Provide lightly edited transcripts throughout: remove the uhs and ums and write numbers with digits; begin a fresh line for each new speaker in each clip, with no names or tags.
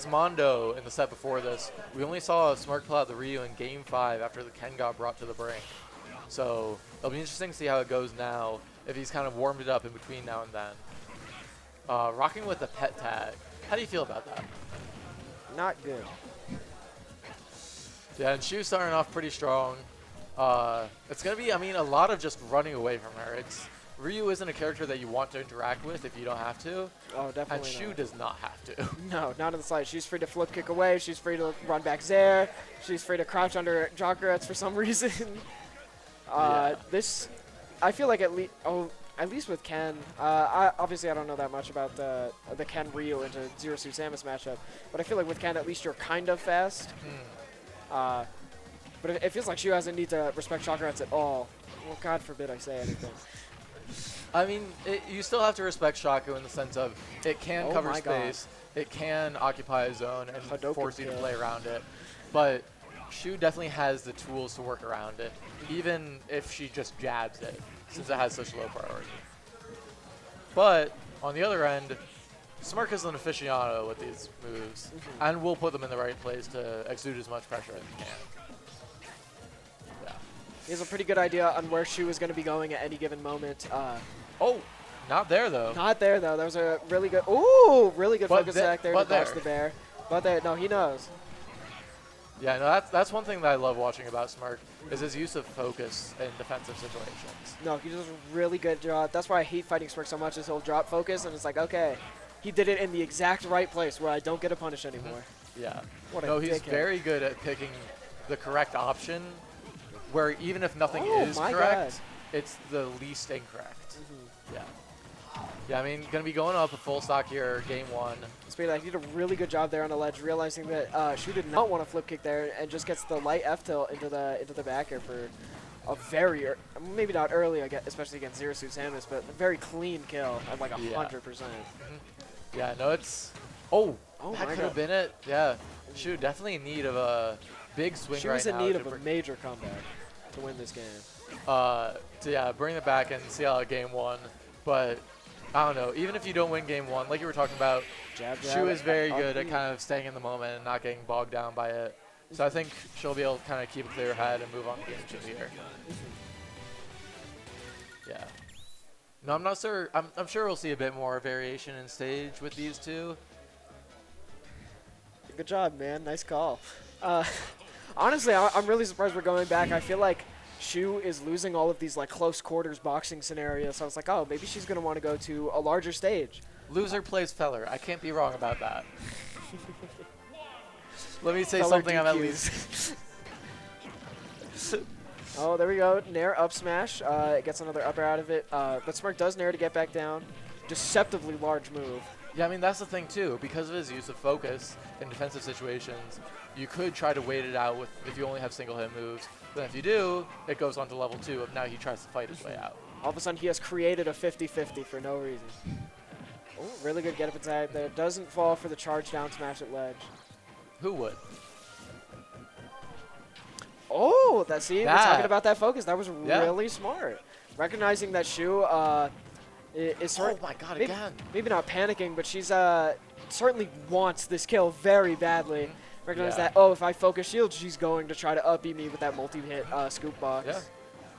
Mondo in the set before this, we only saw Smirk pull out the Ryu in Game 5 after the Ken got brought to the brink. So it'll be interesting to see how it goes now, if he's kind of warmed it up in between now and then. Rocking with the pet tag. How do you feel about that?
Not good.
Yeah, and Shu's starting off pretty strong. It's going to be, I mean, a lot of just running away from her. Ryu isn't a character that you want to interact with if you don't have to.
Oh, definitely.
And Shu does not have to.
No, not in the slightest. She's free to flip kick away. She's free to run back there. She's free to crouch under Jokerettes for some reason. This, I feel like at least with Ken, obviously I don't know that much about the Ken Ryu into Zero Suit Samus matchup, but I feel like with Ken at least you're kind of fast. But it feels like Shu doesn't need to respect Jokerettes at all. Well, God forbid I say anything.
I mean, you still have to respect Shaku in the sense of it can cover space, it can occupy a zone and
Hadouken
force you to
kill.
play around it, but Shu definitely has the tools to work around it, even if she just jabs it, since it has such low priority. But on the other end, Smirk is an aficionado with these moves, and will put them in the right place to exude as much pressure as he can.
He has a pretty good idea on where Shu is going to be going at any given moment.
Oh, not there though.
Not there though. That was a really good, really good focus attack there to dodge the bear. But there, no, he knows.
Yeah, no, that's one thing that I love watching about Smirk is his use of focus in defensive situations.
No, he does a really good job. That's why I hate fighting Smirk so much is he'll drop focus and it's like, okay, he did it in the exact right place where I don't get a punish anymore.
Yeah.
What a
no, he's
dickhead.
very good at picking the correct option, where even if nothing is correct, it's the least incorrect. Yeah. Yeah, I mean, going to be going up a full stock here, game 1.
Speaking of that, he did a really good job there on the ledge, realizing that Shu did not want to flip kick there and just gets the light F tilt into the back air for a very, maybe not early, especially against Zero Suit Samus, but a very clean kill at like 100%.
Yeah, no, it's... that could have been it. Yeah, Shu definitely in need of a big swing right now.
She was in need of a major comeback to win this game.
To bring it back and see how game 1. But I don't know, even if you don't win game 1, like you were talking about, Shu is very good at kind of staying in the moment and not getting bogged down by it. So I think she'll be able to kind of keep a clear head and move on to game 2 here. Yeah. No, I'm not sure. I'm sure we'll see a bit more variation in stage with these two.
Good job, man. Nice call. Honestly, I'm really surprised we're going back. I feel like Shu is losing all of these like close quarters boxing scenarios. So I was like, oh, maybe she's going to want to go to a larger stage.
Loser plays Feller. I can't be wrong about that. Let me say
Feller
something
DQs.
I'm at least.
Oh, there we go. Nair up smash. It gets another upper out of it. But Smirk does Nair to get back down. Deceptively large move.
Yeah, I mean, that's the thing, too. Because of his use of focus in defensive situations, you could try to wait it out with if you only have single-hit moves. But if you do, it goes on to level 2 of now he tries to fight his way out.
All of a sudden, he has created a 50-50 for no reason. Oh, really good get-up attack there. Doesn't fall for the charge down smash at ledge.
Who would?
Oh, we're talking about that focus. That was really smart. Recognizing that Shu is sort of,
oh my god,
maybe,
again.
Maybe not panicking, but she's certainly wants this kill very badly. Recognize that, if I focus shield, she's going to try to up-B me with that multi-hit scoop box.
Yeah.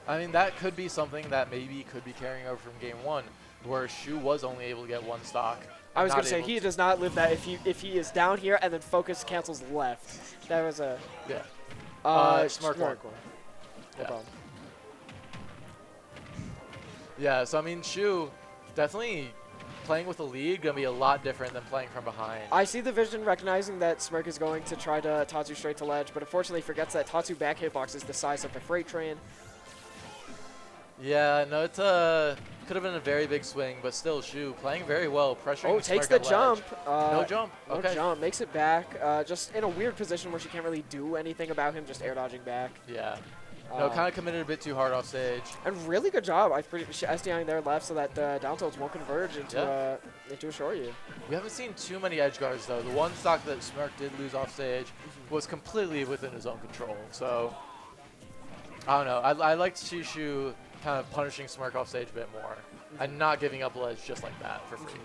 I mean, that could be something that maybe could be carrying over from game 1, where Shu was only able to get 1 stock.
I was going to say, he does not live that if he is down here and then focus cancels left. That was a...
Yeah. Smart one.
No problem.
Yeah, so I mean, Shu definitely playing with the lead going to be a lot different than playing from behind.
I see the vision recognizing that Smirk is going to try to Tatsu straight to ledge, but unfortunately forgets that Tatsu back hitbox is the size of a freight train.
Yeah, no, it could have been a very big swing, but still Shu playing very well, pressuring
Oh, takes the jump.
No jump.
No jump. Makes it back. Just in a weird position where she can't really do anything about him, just air dodging back.
Yeah. No, kind of committed a bit too hard off stage.
And really good job. SDIing there left so that the down tilts won't converge into a Shoryu.
We haven't seen too many edge guards, though. The one stock that Smirk did lose off stage was completely within his own control. So, I don't know. I like to see Shu kind of punishing Smirk off stage a bit more and not giving up ledge just like that for free.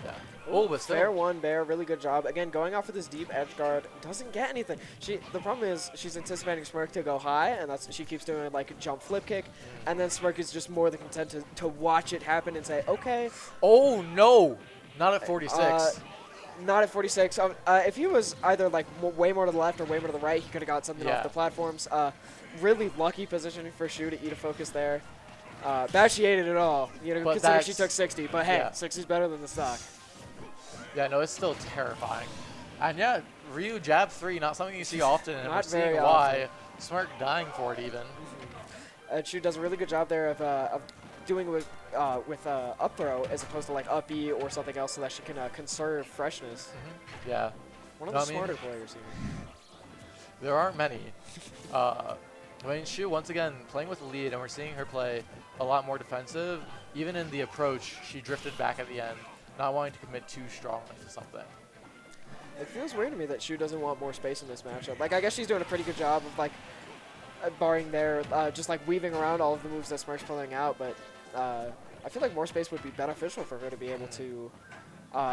Yeah. Oh, but still.
Fair one, Bear. Really good job. Again, going off of this deep edge guard doesn't get anything. The problem is she's anticipating Smirk to go high, and she keeps doing like a jump flip kick, and then Smirk is just more than content to watch it happen and say, okay.
Oh no, not at 46.
Not at 46. If he was either like way more to the left or way more to the right, he could have got something off the platforms. Really lucky positioning for Shu to eat a focus there. Bad she ate it at all. Considering she took 60. But hey, 60 is better than the stock.
Yeah, no, it's still terrifying. And yeah, Ryu jab 3, not something you see often, and we're seeing why. Smirk dying for it even.
And Shu does a really good job there of doing with up throw as opposed to like up E or something else so that she can conserve freshness.
Yeah.
One of the smarter players here.
There aren't many. I mean, Shu, once again, playing with the lead, and we're seeing her play a lot more defensive. Even in the approach, she drifted back at the end, not wanting to commit too strongly to something.
It feels weird to me that Shu doesn't want more space in this matchup. Like, I guess she's doing a pretty good job of, like, barring there, just, like, weaving around all of the moves that Smirk's pulling out, but I feel like more space would be beneficial for her to be able to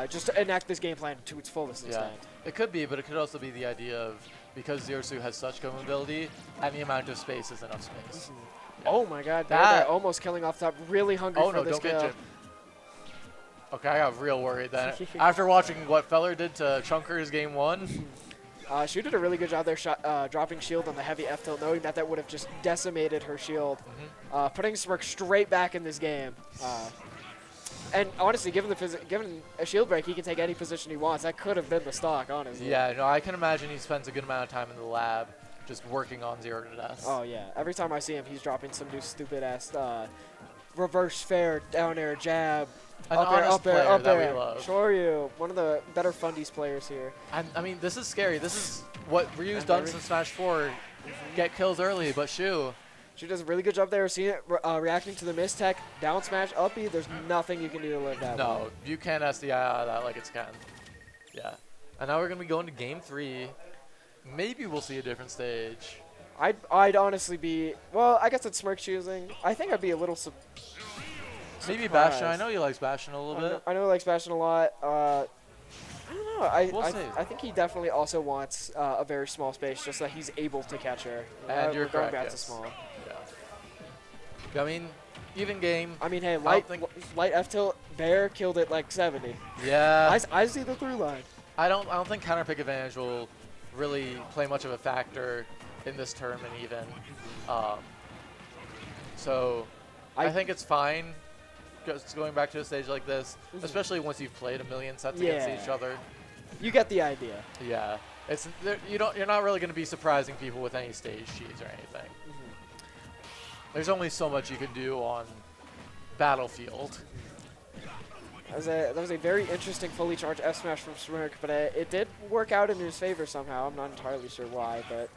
just enact this game plan to its fullest extent.
It could be, but it could also be the idea of, because Zero Suit has such good mobility, any amount of space is enough space.
Oh my god, they're almost killing off top. Really hungry for this kill.
Get okay, I got real worried then. After watching what Feller did to Chunker's game 1.
Shu did a really good job there dropping shield on the heavy F tilt, knowing that would have just decimated her shield. Putting Smirk straight back in this game. And honestly, given a shield break, he can take any position he wants. That could have been the stock, honestly.
Yeah, no, I can imagine he spends a good amount of time in the lab just working on 0 to death.
Oh, yeah. Every time I see him, he's dropping some new stupid-ass reverse fair, down air, jab, up air. Sure you. One of the better fundies players here.
And, I mean, this is scary. This is what Ryu's done since Smash 4. Get kills early, but Shu
does a really good job there, seeing it, reacting to the mistech, down smash, up B. There's nothing you can do to live that way.
No, you can't SDI out of that like it's Ken. Yeah. And now we're going to be going to game 3. Maybe we'll see a different stage.
I'd honestly be, well, I guess it's Smirk choosing. I think I'd be a little
maybe Bastion. I know he likes Bastion a little bit.
I know he likes Bastion a lot. I don't know.
I
think he definitely also wants a very small space just so that he's able to catch her.
And you're
going
correct,
back to small.
Yeah. I mean, even game.
I mean, hey, light F tilt, Bear killed it like 70.
Yeah.
I see the through line.
I don't think counter pick advantage will really play much of a factor in this tournament even. So I think it's fine just going back to a stage like this, especially once you've played a million sets against each other.
You get the idea.
Yeah. You're not really going to be surprising people with any stage cheese or anything. There's only so much you can do on Battlefield.
That was a very interesting fully charged F smash from Smirk, but it did work out in his favor somehow. I'm not entirely sure why, but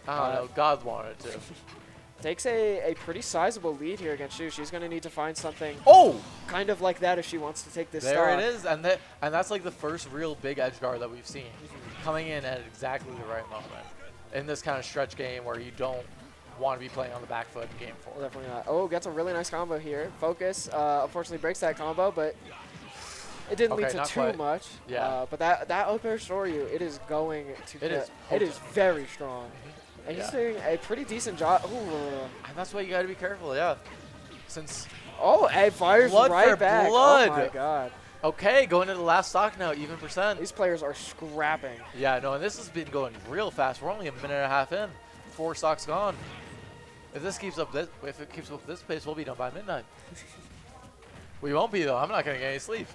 I don't know. God wanted to.
Takes a pretty sizable lead here against Shu. She's going to need to find something kind of like that if she wants to take this
There
stock.
it is, and that's like the first real big edge guard that we've seen, coming in at exactly the right moment in this kind of stretch game where you don't want to be playing on the back foot in game 4.
Definitely not. Oh, gets a really nice combo here. Focus, unfortunately breaks that combo, but it didn't lead to too much.
Yeah.
But that up air Shoryu, it is going to it is very strong. And he's doing a pretty decent job. Ooh.
And that's why you got to be careful, since
fires
blood
right
for
back.
blood.
Oh my god.
Okay, going to the last stock now, even percent.
These players are scrapping.
Yeah, no, and this has been going real fast. We're only a minute and a half in. 4 stocks gone. If it keeps up this pace, we'll be done by midnight. We won't be though. I'm not gonna get any sleep.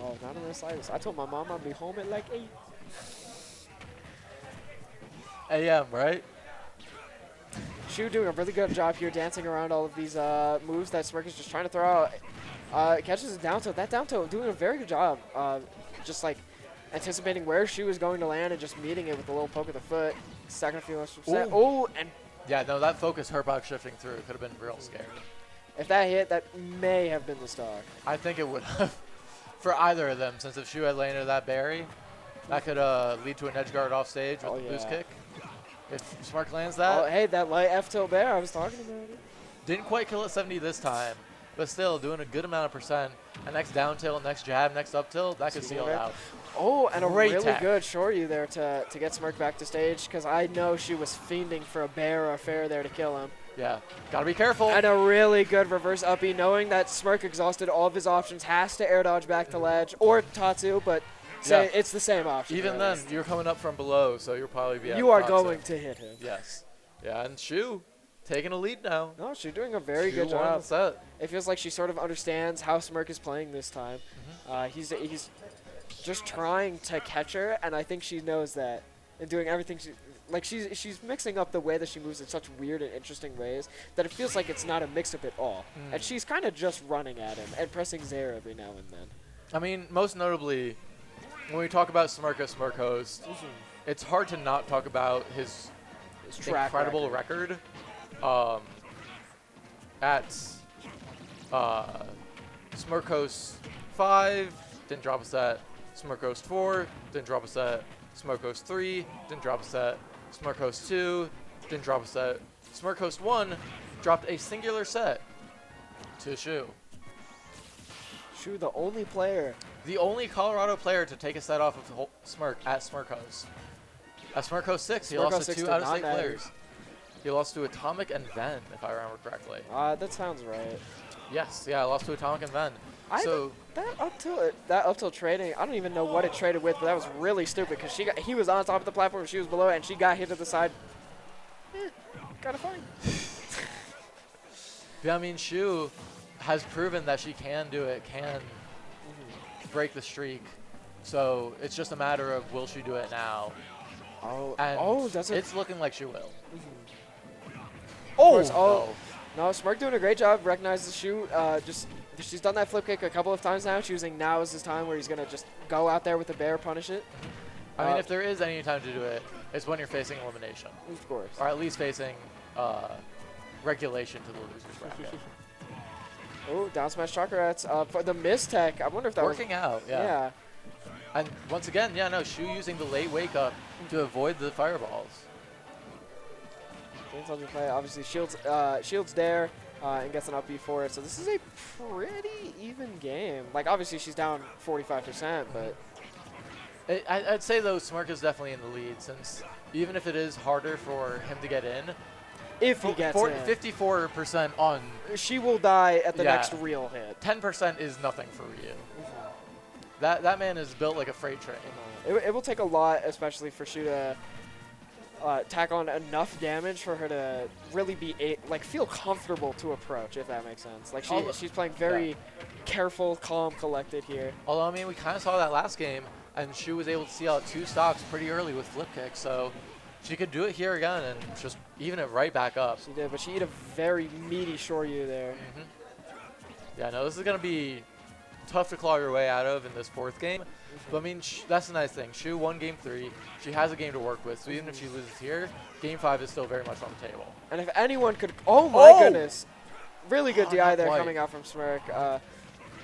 Oh, not in the slightest. I told my mom I'd be home at like 8
a.m. right?
Shu doing a really good job here, dancing around all of these moves that Smirk is just trying to throw out. Catches a down tilt. That down tilt doing a very good job. Just like anticipating where Shu is going to land and just meeting it with a little poke of the foot. Stacking a few extra percent. Oh, and
yeah, no, that focus Herbox shifting through could have been real scary.
If that hit, that may have been the stock.
I think it would have for either of them, since if Shu had landed that berry, that could lead to an edge guard off stage with the boost kick. If Smirk lands that.
Oh, hey, that light F tilt bear, I was talking about it.
Didn't quite kill at 70 this time. but still doing a good amount of percent. And next down tilt, next jab, next up tilt, that could seal it out.
Oh, and a
Great
really
tech.
good Shoryu there to get Smirk back to stage, because I know she was fiending for a bear or a fair there to kill him.
Yeah, gotta be careful.
And a really good reverse uppie, knowing that Smirk exhausted all of his options, has to air dodge back to ledge, or Tatsu, but say it's the same option.
Even then, you're coming up from below, so you'll probably be
You are going to hit him.
Yes. Yeah, and Shu taking a lead now.
No, she's doing a very good
won
job.
the set.
It feels like she sort of understands how Smirk is playing this time. He's just trying to catch her, and I think she knows that, and doing everything she's mixing up the way that she moves in such weird and interesting ways that it feels like it's not a mix-up at all. And she's kind of just running at him and pressing Zaire every now and then.
I mean, most notably, when we talk about Smirk as Smirk host, it's hard to not talk about his incredible record. At Smirk host 5, didn't drop a set. Smirk host 4, didn't drop a set. Smirk host 3, didn't drop a set. Smirk host 2, didn't drop a set. Smirk host 1 dropped a singular set to Shu.
Shu, the only player.
The only Colorado player to take a set off of Smirk at Smirk host. At Smirk host 6, he lost to 2 out-of-state players. He lost to Atomic and Ven, if I remember correctly.
That sounds right.
Yes, yeah, I lost to Atomic and Ven. So
that up tilt trading, I don't even know what it traded with, but that was really stupid because he was on top of the platform, she was below, and she got hit to the side. Kind of fine.
Yeah, I mean, Shu has proven that she can do it, can break the streak. So it's just a matter of will she do it now? It's looking like she will.
No, Smirk doing a great job. Recognizes Shu. She's done that flip kick a couple of times now, choosing now is his time where he's going to just go out there with the bear, punish it.
I mean, if there is any time to do it, it's when you're facing elimination.
Of course.
Or at least facing regulation to the loser's bracket.
Oh, down smash Chakrats for the miss tech. I wonder if that
working out, yeah. And once again, Shu using the late wake up to avoid the fireballs.
Obviously, Shield's there and gets an up B for it. So this is a pretty even game. Like, obviously, she's down 45%, but...
I'd say, though, Smirk is definitely in the lead, since even if it is harder for him to get in,
if he gets in,
54% on...
She will die at the next real hit.
10% is nothing for Ryu. That man is built like a freight train.
It will take a lot, especially for Shu to tack on enough damage for her to really be feel comfortable to approach, if that makes sense. Like she's playing very careful, calm, collected here.
Although I mean, we kind of saw that last game, and Shu was able to see out 2 stocks pretty early with flip kicks, so she could do it here again and just even it right back up.
She did, but she hit a very meaty Shoryu there.
Yeah, no, this is gonna be tough to claw your way out of in this 4th game. But I mean, that's the nice thing. Shu won game 3. She has a game to work with. So even if she loses here, game 5 is still very much on the table.
And if anyone could, oh my goodness, really good DI there coming out from Smirk. But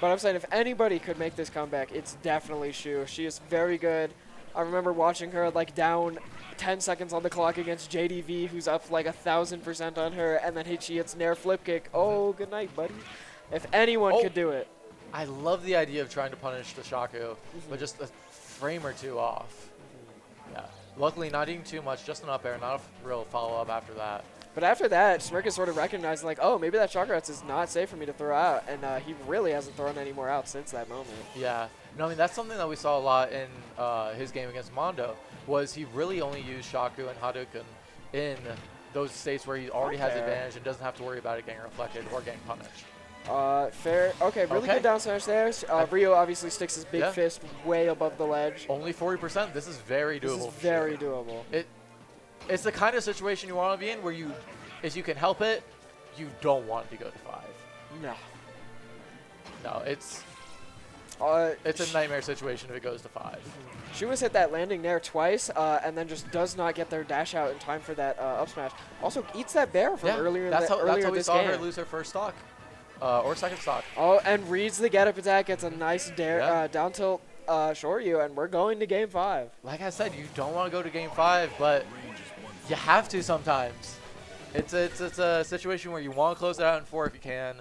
I'm saying if anybody could make this comeback, it's definitely Shu. She is very good. I remember watching her like down 10 seconds on the clock against JDV, who's up like 1,000% on her, and then she hits Nair flip kick. Oh, good night, buddy. If anyone could do it.
I love the idea of trying to punish the Shaku, but just a frame or 2 off. Yeah. Luckily, not eating too much, just an up air, not a real follow-up after that.
But after that, Smirk is sort of recognizing, like, oh, maybe that Chakrats is not safe for me to throw out, and he really hasn't thrown any more out since that moment.
Yeah. No, I mean, that's something that we saw a lot in his game against Mondo, was he really only used Shaku and Hadouken in those states where he already has advantage and doesn't have to worry about it getting reflected or getting punished.
Fair. Okay, really good down smash there. Rio obviously sticks his big fist way above the ledge.
Only 40%. This is very doable.
This is very doable.
It's the kind of situation you want to be in where if you can help it, you don't want to go to 5.
No.
No, it's a nightmare situation if it goes to 5.
She was hit that landing there twice, and then just does not get their dash out in time for that up smash. Also eats that bear from earlier.
That's how we saw her
game.
lose her first stock. Or second stock.
Oh, and reads the get-up attack, gets a nice down tilt Shoryu, and we're going to game 5.
Like I said, you don't want to go to game 5, but you have to sometimes. It's a situation where you want to close it out in 4 if you can,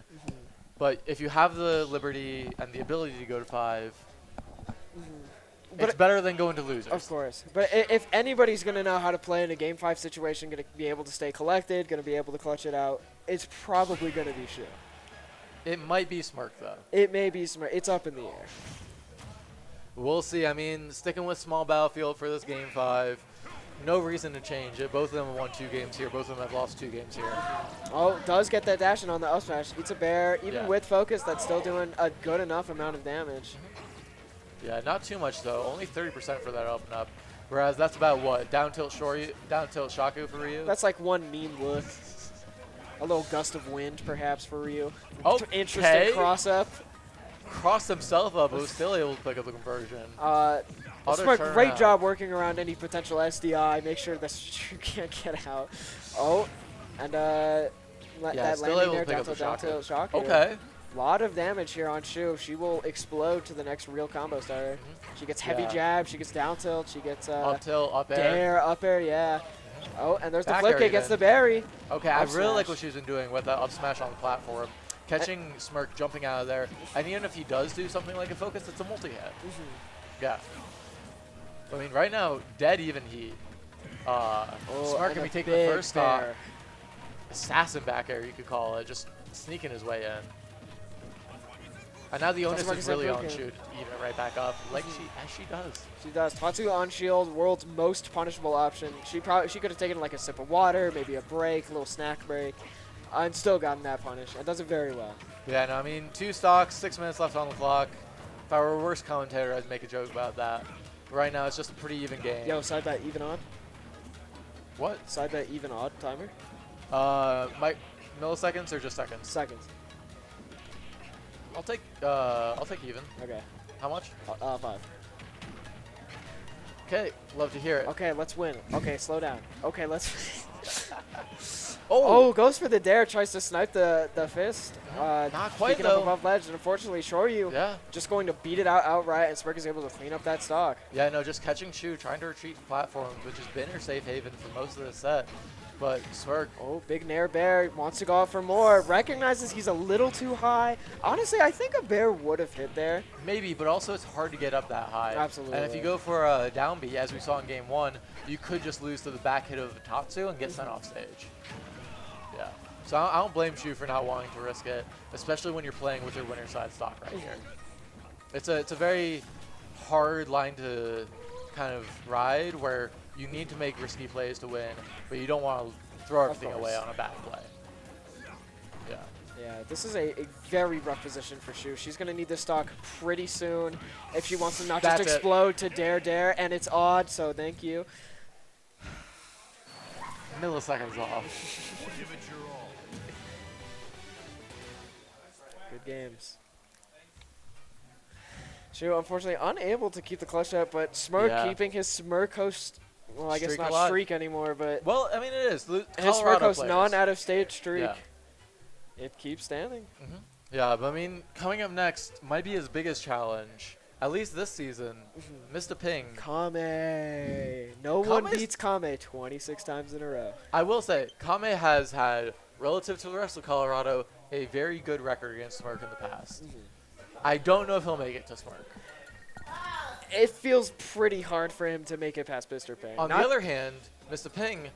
But if you have the liberty and the ability to go to 5,
But
it's better than going to losers.
Of course. But if anybody's going to know how to play in a Game 5 situation, going to be able to stay collected, going to be able to clutch it out, it's probably going to be Shu.
It might be Smirk, though.
It may be Smirk. It's up in the air.
We'll see. I mean, sticking with small battlefield for this Game 5, no reason to change it. Both of them have won 2 games here. Both of them have lost 2 games here.
Oh, does get that dash in on the up smash. Eats a bear. Even
Yeah.
with focus, that's still doing a good enough amount of damage.
Yeah, not too much, though. Only 30% for that open up. Whereas that's about what? Down tilt Shaku for Ryu?
That's like one mean look. A little gust of wind, perhaps, for Ryu.
Okay.
Interesting cross-up.
Crossed himself up, but was still able to pick up the conversion. Auto
Smirk,
turn
great
out.
job working around any potential SDI. Make sure that you can't get out. Oh, and that
still
landing
able to
there,
pick up the
down tilt Shaku.
Okay.
Lot of damage here on Shu. She will explode to the next real combo starter. She gets heavy jab, she gets down tilt, she gets
Up tilt, up air.
dare, up air, yeah. Oh, and there's the
Back
flip
air
kick, gets
even.
the berry.
Okay, I
Up
really like
smash.
what she's been doing with that up smash on the platform. Catching Smirk jumping out of there. And even if he does do something like a focus, it's a multi-hit. Yeah. I mean, right now, dead even heat. Smirk
and
can
a
be taking the
big
first stock.
bear.
Assassin back air, you could call it. Just sneaking his way in. And now the onus
Smirk
is
is
really on
broken.
Shu to even it right back up, like she does.
She does. Tatsu on shield, world's most punishable option. She could have taken like a sip of water, maybe a break, a little snack break, and still gotten that punish. And does it very well.
Yeah, no, I mean, 2 stocks, 6 minutes left on the clock. If I were a worse commentator, I'd make a joke about that. Right now, it's just a pretty even game.
Yo, side bet even odd.
What?
Side bet even odd timer.
Milliseconds or just seconds?
Seconds.
I'll take even.
Okay.
How much?
5.
Okay, love to hear it.
Okay, let's win. Okay, slow down. Okay, let's.
Oh,
Oh, goes for the dare, tries to snipe the fist.
Not quite,
Picking up
though.
above ledge, and unfortunately, Shoryu
yeah.
just going to beat it out outright, and Smirk is able to clean up that stock.
Yeah, no, just catching Shu, trying to retreat to platforms, which has been her safe haven for most of the set. But Smirk,
Oh, big Nair Bear wants to go out for more. Recognizes he's a little too high. Honestly, I think a bear would have hit there.
maybe, but also it's hard to get up that high.
Absolutely.
And if you go for a down B, as we saw in Game 1, you could just lose to the back hit of Tatsu and get sent off stage. Yeah. So I don't blame Shu for not wanting to risk it, especially when you're playing with your winner side stock right here. It's a very hard line to kind of ride where you need to make risky plays to win, but you don't want to throw everything away on a bad play. Yeah.
Yeah, this is a very rough position for Shu. She's going to need this stock pretty soon if she wants to not just
That's it.
explode to dare, and it's odd, so thank you.
Milliseconds off.
Good games. Shu, unfortunately, unable to keep the clutch up, but Smirk
Yeah.
keeping his Smirk host, well, I guess
Streak
not
alive.
streak anymore, but
Well, I mean, it is.
his Smirk
Colorado
host
players.
non-out-of-state streak.
Yeah.
It keeps standing.
Yeah, but I mean, coming up next might be his biggest challenge, at least this season. Mr. Ping.
Kame. No one
Kame's-
beats Kame 26 times in a row.
I will say, Kame has had, relative to the rest of Colorado, a very good record against Smirk in the past. I don't know if he'll make it to Smirk.
It feels pretty hard for him to make it past Mr. Ping.
On the other hand, Mr. Ping